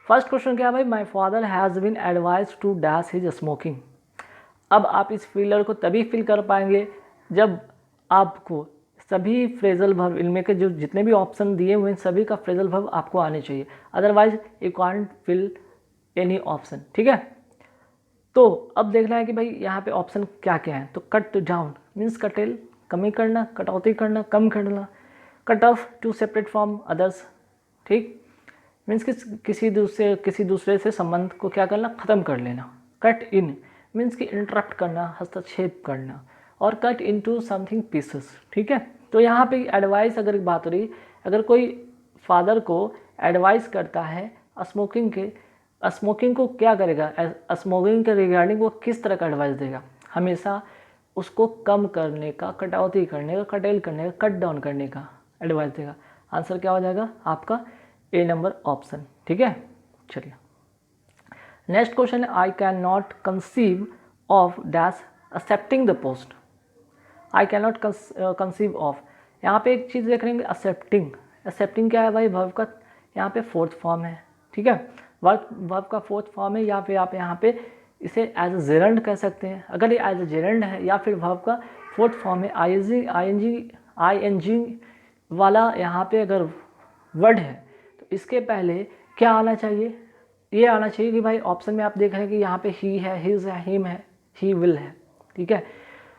First question क्या है भाई, my father has been advise to dash his smoking. अब आप इस फिलर को तभी फिल कर पाएंगे जब आपको सभी फ्रेजल वर्ब, इनमें के जो जितने भी ऑप्शन दिए हुए हैं सभी का फ्रेजल वर्ब आपको आने चाहिए, otherwise you can't fill any option. ठीक है, तो अब देखना है कि भाई यहाँ पे ऑप्शन क्या क्या है। तो कट डाउन मीन्स कटेल, कमी करना, कटौती करना, कम करना। Cut off to separate from others, ठीक, मीन्स किसी दूसरे से संबंध को क्या करना, ख़त्म कर लेना। कट इन मीन्स कि इंटरप्ट करना, हस्तक्षेप करना। और कट इनटू समथिंग पीसेस। ठीक है, तो यहाँ पे एडवाइस अगर बात हो रही, अगर कोई फादर को एडवाइस करता है स्मोकिंग को क्या करेगा, स्मोकिंग के रिगार्डिंग वो किस तरह का एडवाइस देगा, हमेशा उसको कम करने का, कटौती करने का, कटेल करने का, कट डाउन करने का एडवाइस देगा। आंसर क्या हो जाएगा आपका ए नंबर ऑप्शन। ठीक है, चलिए नेक्स्ट क्वेश्चन है, I can not conceive of dash accepting the post. I can not conceive of, यहाँ पे एक चीज़ देख रहे हैं, एक्सेप्टिंग। एक्सेप्टिंग क्या है भाई, वर्ब का यहाँ पे फोर्थ फॉर्म है। ठीक है, वर्ब का फोर्थ फॉर्म है, या फिर आप यहाँ पे इसे एज अ जेरंड कह सकते हैं। अगर ये एज अ जेरंड है या फिर वर्ब का फोर्थ फॉर्म है, आई एन जी वाला यहाँ पे अगर वर्ड है तो इसके पहले क्या आना चाहिए, ये आना चाहिए कि भाई ऑप्शन में आप देख रहे हैं कि यहाँ पे ही है, हिज है, हिम है, ही विल है। ठीक है,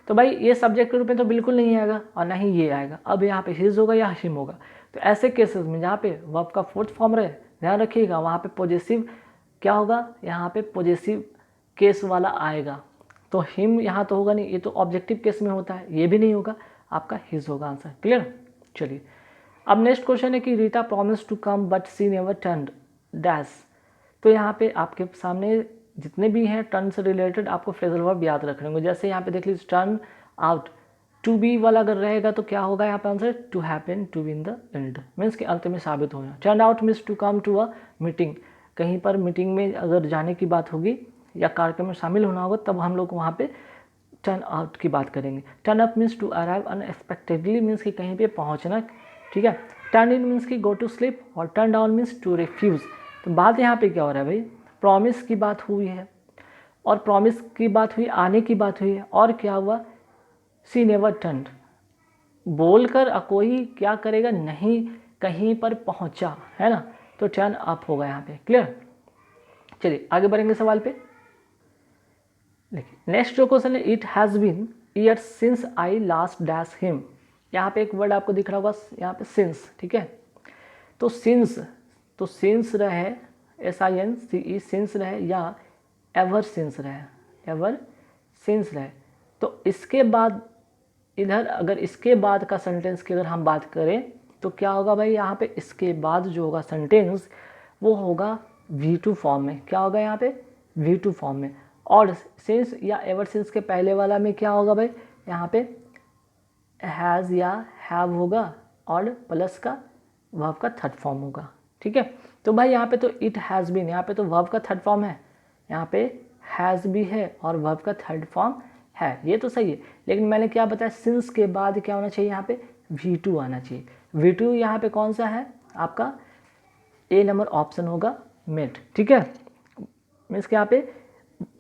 तो भाई ये सब्जेक्ट के रूप में तो बिल्कुल नहीं आएगा और ना ही ये आएगा। अब यहाँ पे हिज होगा या हिम होगा। तो ऐसे केसेस में जहाँ पे वर्ब का फोर्थ फॉर्म रहे, ध्यान रखिएगा वहाँ पे पॉजेसिव क्या होगा, यहाँ पे पॉजेसिव केस वाला आएगा। तो हिम यहाँ तो होगा नहीं, ये तो ऑब्जेक्टिव केस में होता है, ये भी नहीं होगा, आपका हिज होगा आंसर। क्लियर, चलिए अब नेक्स्ट क्वेश्चन है कि Rita promise to come but she never turned dash. तो यहाँ पे आपके सामने जितने भी हैं टर्न से रिलेटेड आपको फ्रेजल वर्ब याद रखने होंगे। जैसे यहाँ पे देख लीजिए टर्न आउट, टू बी वाला अगर रहेगा तो क्या होगा यहाँ पे answer, to happen to be in the end, means कि अंत में साबित होना। Turn out means to come to a meeting, कहीं पर मीटिंग में अगर जाने की बात होगी या कार्यक्रम में शामिल होना होगा तब हम लोग वहाँ पे टर्न आउट की बात करेंगे। Turn up means to arrive unexpectedly, means कि कहीं पे पहुँचना। ठीक है, टर्न इन मीन्स कि गो टू स्लीप, और turn down means to refuse. तो बात यहाँ पे क्या हो रहा है भाई, प्रॉमिस की बात हुई है, और प्रॉमिस की बात हुई, आने की बात हुई है, और क्या हुआ, सी नेवर टर्न्ड, बोलकर कोई क्या करेगा, नहीं कहीं पर पहुंचा, है ना, तो टर्न अप होगा यहाँ पे। क्लियर, चलिए आगे बढ़ेंगे सवाल पे। देखिए नेक्स्ट जो क्वेश्चन है, it has been years since I last dash him. यहाँ पे एक वर्ड आपको दिख रहा होगा यहाँ पे सिंस। ठीक है, तो सिंस रहे, SINCE सिंस रहे, या एवर सिंस रहे, एवर सिंस रहे, तो इसके बाद इधर अगर इसके बाद का सेंटेंस की अगर हम बात करें तो क्या होगा भाई, यहाँ पे इसके बाद जो होगा सेंटेंस वो होगा V2 फॉर्म में। क्या होगा यहाँ पे, V2 फॉर्म में। और सिंस या एवर सिंस के पहले वाला में क्या होगा भाई, यहाँ पे हैज़ या हैव होगा, और प्लस का वर्ब का थर्ड फॉर्म होगा। ठीक है, तो भाई यहाँ पे तो इट हैज़ बीन, यहाँ पे तो वर्ब का थर्ड फॉर्म है, यहाँ पे हैज़ भी है और वर्ब का थर्ड फॉर्म है, ये तो सही है। लेकिन मैंने क्या बताया, सिंस के बाद क्या होना चाहिए, यहाँ पे V2 आना चाहिए। V2 यहाँ पे कौन सा है आपका, ए नंबर ऑप्शन होगा मेट। ठीक है, मीन्स कि यहाँ पे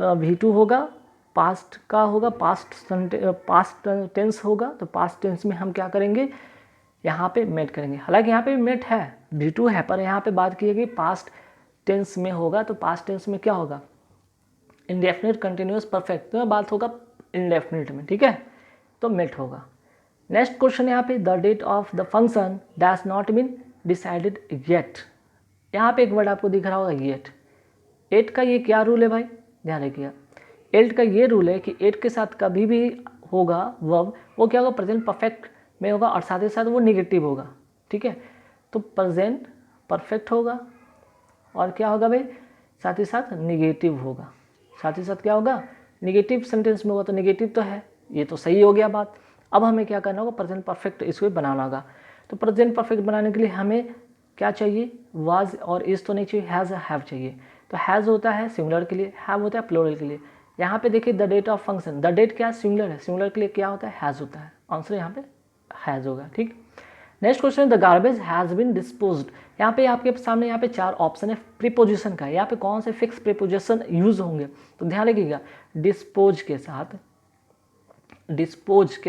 V2 होगा, पास्ट का होगा, पास्ट टेंस होगा, तो पास्ट टेंस में हम क्या करेंगे, यहाँ पे मेट करेंगे। हालांकि यहाँ पे मेट है, V2 है, पर यहाँ पे बात की गई पास्ट टेंस में होगा, तो पास्ट टेंस में क्या होगा, इंडेफिनिट कंटिन्यूअस परफेक्ट, तो बात होगा इंडेफिनिट में। ठीक है, तो मेट होगा। नेक्स्ट क्वेश्चन यहाँ पे, the date of the function dash not been decided yet. यहाँ पे एक वर्ड आपको दिख रहा होगा येट। एट का ये क्या रूल है भाई, ध्यान रखिएगा। एट का ये रूल है कि एट के साथ कभी भी होगा वर्ब, वो क्या होगा, प्रेजेंट परफेक्ट में होगा, और साथ ही साथ वो निगेटिव होगा। ठीक है, तो प्रेजेंट परफेक्ट होगा, और क्या होगा भाई, साथ ही साथ निगेटिव होगा। साथ ही साथ क्या होगा, निगेटिव सेंटेंस में होगा, तो निगेटिव तो है, ये तो सही हो गया बात। अब हमें क्या करना होगा, प्रेजेंट परफेक्ट इसको बनाना होगा। तो प्रेजेंट परफेक्ट बनाने के लिए हमें क्या चाहिए, वाज और इज तो नहीं चाहिए, हैज़ हैव चाहिए। तो हैज़ होता है सिंगुलर के लिए, हैव होता है प्लूरल के लिए। यहाँ पे देखिए the date of function, the date क्या है, सिंगुलर है, सिंगुलर के लिए क्या होता है, हैज़ होता है। आंसर यहाँ पे हैज़ होगा। ठीक, next question, the garbage has been disposed. यहाँ पे आपके सामने यहाँ पे 4 ऑप्शन है प्रीपोजिशन का। यहाँ पे कौन से फिक्स प्रीपोजिशन यूज होंगे, तो ध्यान रखिएगा। डिस्पोज के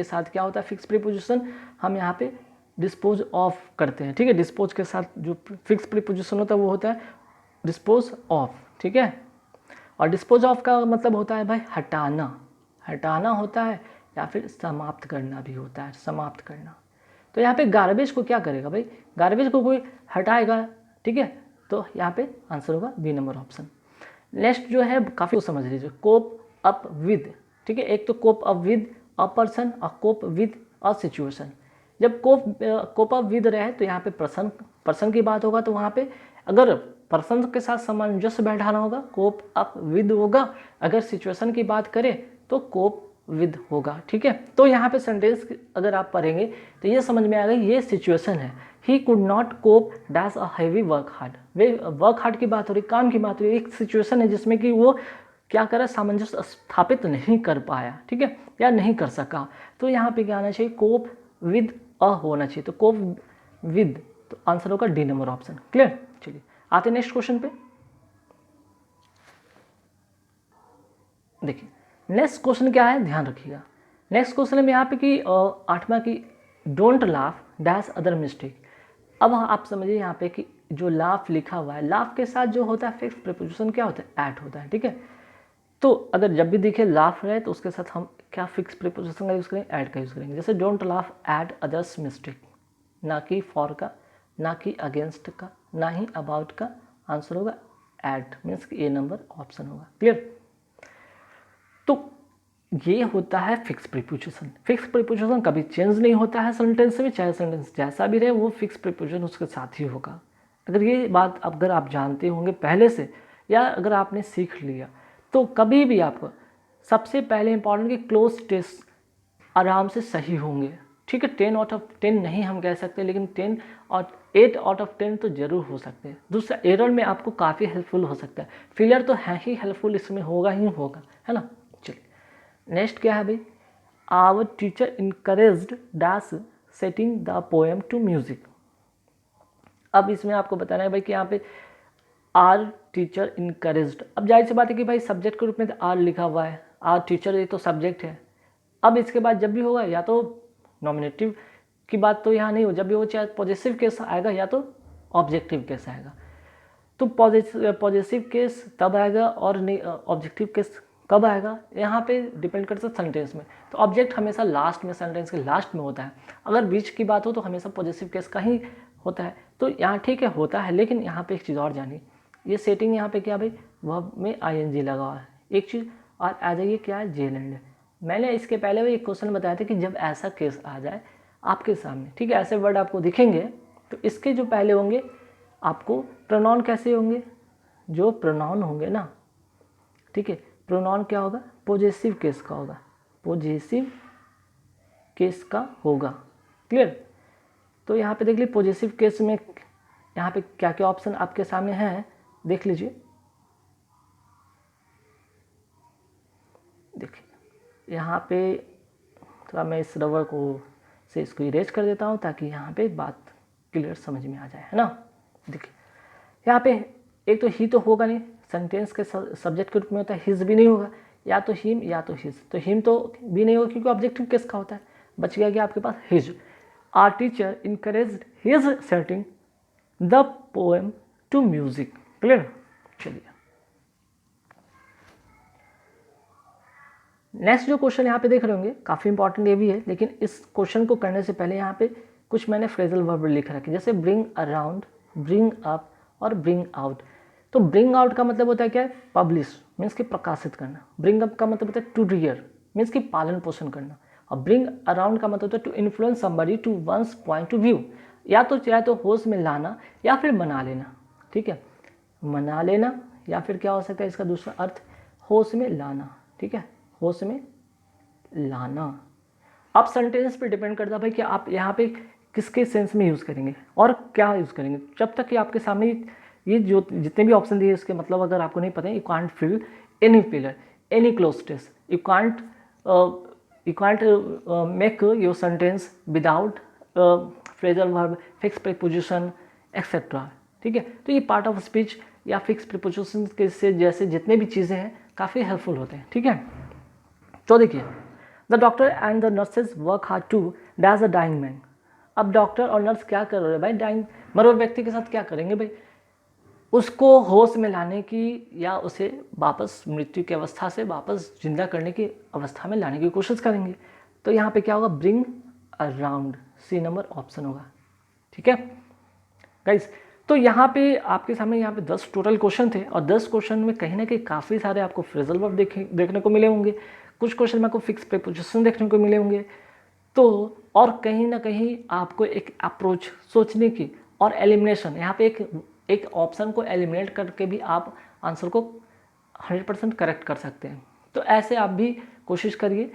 साथ क्या होता है फिक्स प्रीपोजिशन, हम यहाँ पे डिस्पोज ऑफ करते हैं, ठीक है। डिस्पोज के साथ जो फिक्स प्रीपोजिशन होता है वो होता है डिस्पोज ऑफ, ठीक है। और डिस्पोज ऑफ का मतलब होता है भाई हटाना होता है, या फिर समाप्त करना भी होता है, समाप्त करना। तो यहाँ पे गार्बेज को क्या करेगा भाई, गार्बेज को कोई हटाएगा, ठीक है। तो यहाँ पे आंसर होगा बी नंबर ऑप्शन। नेक्स्ट जो है काफ़ी समझ लीजिए, कोप अप विद, ठीक है। एक तो cope up with a person और कोप विद अ सिचुएशन। जब कोप अप विद रहे तो यहाँ पे पर्सन की बात होगा, तो वहाँ पे अगर पर्सन के साथ सामंजस्य बैठाना होगा कोप अप विद होगा, अगर सिचुएशन की बात करें तो कोप विद होगा, ठीक है। तो यहाँ पे सेंटेंस अगर आप पढ़ेंगे तो ये समझ में आएगा ये सिचुएशन है। He could not cope dash a heavy work hard, वे वर्क हार्ड की बात हो रही, काम की बात हो रही, एक सिचुएशन है जिसमें कि वो क्या करा, सामंजस्य स्थापित नहीं कर पाया, ठीक है, या नहीं कर सका। तो यहाँ पे क्या आना चाहिए, कोप विद अ होना चाहिए, तो कोप विद, तो आंसर होगा डी नंबर ऑप्शन। क्लियर। चलिए आते नेक्स्ट क्वेश्चन पे। देखिए नेक्स्ट क्वेश्चन क्या है, ध्यान रखिएगा। नेक्स्ट क्वेश्चन में यहाँ पे कि 8वां की don't laugh dash other mistake. अब आप समझिए यहाँ पे कि जो लाफ लिखा हुआ है, लाफ के साथ जो होता है फिक्स प्रीपोजिशन क्या होता है, एट होता है, ठीक है। तो अगर जब भी दिखे लाफ रहे तो उसके साथ हम क्या फिक्स प्रीपोजिशन का यूज़ करेंगे, ऐड का यूज़ करेंगे। जैसे don't laugh at others mistake, ना कि फॉर का, ना कि अगेंस्ट का, ना ही अबाउट का, आंसर होगा एट, मीन्स कि ए नंबर ऑप्शन होगा। क्लियर। तो ये होता है फिक्स प्रीपोजिशन। फिक्स प्रीपोजिशन कभी चेंज नहीं होता है सेंटेंस में, चाहे सेंटेंस जैसा भी रहे वो फिक्स प्रीपोजिशन उसके साथ ही होगा। अगर ये बात अगर आप जानते होंगे पहले से, या अगर आपने सीख लिया, तो कभी भी आपको सबसे पहले इंपॉर्टेंट कि क्लोज टेस्ट आराम से सही होंगे, ठीक है। 10 आउट ऑफ 10 नहीं हम कह सकते, लेकिन 10 और 8 आउट ऑफ 10 तो ज़रूर हो सकते हैं। दूसरा एरर में आपको काफ़ी हेल्पफुल हो सकता है, फेलियर तो है ही हेल्पफुल, इसमें होगा ही होगा, है ना। चलिए नेक्स्ट क्या है भाई, our teacher encouraged dash setting the poem to music. अब इसमें आपको बताना है भाई कि यहाँ पे आर टीचर इनकरेज्ड, अब जाहिर सी बात है कि भाई सब्जेक्ट के रूप में तो आर लिखा हुआ है, आर टीचर ये तो सब्जेक्ट है। अब इसके बाद जब भी होगा या तो नॉमिनेटिव की बात तो यहाँ नहीं हो, जब भी हो चाहे पॉजिटिव केस आएगा या तो ऑब्जेक्टिव केस आएगा। तो पॉजिटिव केस तब आएगा और ऑब्जेक्टिव केस कब आएगा, यहाँ पे डिपेंड करता है सेंटेंस में। तो ऑब्जेक्ट हमेशा लास्ट में, सेंटेंस के लास्ट में होता है। अगर बीच की बात हो तो हमेशा पॉजिटिव केस का ही होता है। तो यहाँ ठीक है होता है, लेकिन यहाँ पे एक चीज़ और जानिए, ये सेटिंग यहाँ पे क्या भाई, वर्ब में आईएनजी लगा हुआ है एक चीज़, और आ जाइए क्या है जेल एंड। मैंने इसके पहले भी एक क्वेश्चन बताया था कि जब ऐसा केस आ जाए आपके सामने, ठीक है, ऐसे वर्ड आपको दिखेंगे तो इसके जो पहले होंगे आपको प्रोनाउन कैसे होंगे, जो प्रोनाउन होंगे ना, ठीक है, प्रोनाउन क्या होगा, पॉजिटिव केस का होगा, पॉजिटिव केस का होगा। क्लियर। तो यहाँ पे देख लीजिए पॉजिटिव केस में यहाँ पे क्या क्या ऑप्शन आपके सामने हैं, देख लीजिए। देखिए यहाँ पे थोड़ा मैं इस रबर को से इसको इरेज कर देता हूँ ताकि यहाँ पे बात क्लियर समझ में आ जाए, है ना। देखिए यहाँ पे एक तो ही तो होगा नहीं, सेंटेंस के सब्जेक्ट के रूप में होता है, हिज भी नहीं होगा, या तो हिम या तो हिज, तो हिम तो भी नहीं होगा क्योंकि ऑब्जेक्टिव केस का होता है। बच गया कि आपके पास his. Our teacher encouraged his setting the poem to music. Clear. चलिए नेक्स्ट जो क्वेश्चन यहाँ पे देख रहे होंगे काफ़ी इंपॉर्टेंट ये भी है, लेकिन इस क्वेश्चन को करने से पहले यहाँ पे कुछ मैंने फ्रेजल वर्ब लिख रखे, जैसे ब्रिंग अराउंड, ब्रिंग अप और ब्रिंग आउट। तो ब्रिंग आउट का मतलब होता है क्या है, पब्लिश, मीन्स कि प्रकाशित करना। ब्रिंग अप का मतलब होता है टू रियर, मीन्स कि पालन पोषण करना। और ब्रिंग अराउंड का मतलब होता है to influence somebody to one's point of view, या तो चाहे तो होश में लाना या फिर मना लेना, ठीक है, मना लेना, या फिर क्या हो सकता है इसका दूसरा अर्थ होश में लाना, ठीक है, होश में लाना। अब सेंटेंस पे डिपेंड करता है भाई कि आप यहाँ पे किसके सेंस में यूज़ करेंगे और क्या यूज़ करेंगे। जब तक कि आपके सामने ये जो जितने भी ऑप्शन दिए इसके मतलब अगर आपको नहीं पता है, you can't fill any filler, any cloze test, you can't make your sentence without phrasal verb, fix preposition etcetera. ठीक है, तो ये पार्ट ऑफ स्पीच या फिक्स प्रीपोजिशन के से जैसे जितने भी चीज़ें हैं काफ़ी हेल्पफुल होते हैं। ठीक है, तो देखिए the doctor and the nurses work hard to dash the dying man. अब डॉक्टर और नर्स क्या कर रहे हैं भाई, डाइंग मरे हुए व्यक्ति के साथ क्या करेंगे भाई, उसको होश में लाने की या उसे वापस मृत्यु की अवस्था से वापस जिंदा करने की अवस्था में लाने की कोशिश करेंगे। तो यहाँ पे क्या होगा, bring around, c number option होगा। ठीक है गाइस, तो यहाँ पे आपके सामने यहाँ पे 10 टोटल क्वेश्चन थे और 10 क्वेश्चन में कहीं ना कहीं काफ़ी सारे आपको फ्रेजल वर्ब देखने को मिले होंगे, कुछ क्वेश्चन में आपको फिक्स प्रीपोजिशन देखने को मिले होंगे। तो और कहीं ना कहीं आपको एक अप्रोच सोचने की और एलिमिनेशन, यहाँ पे एक ऑप्शन को एलिमिनेट करके भी आप आंसर को 100% करेक्ट कर सकते हैं। तो ऐसे आप भी कोशिश करिए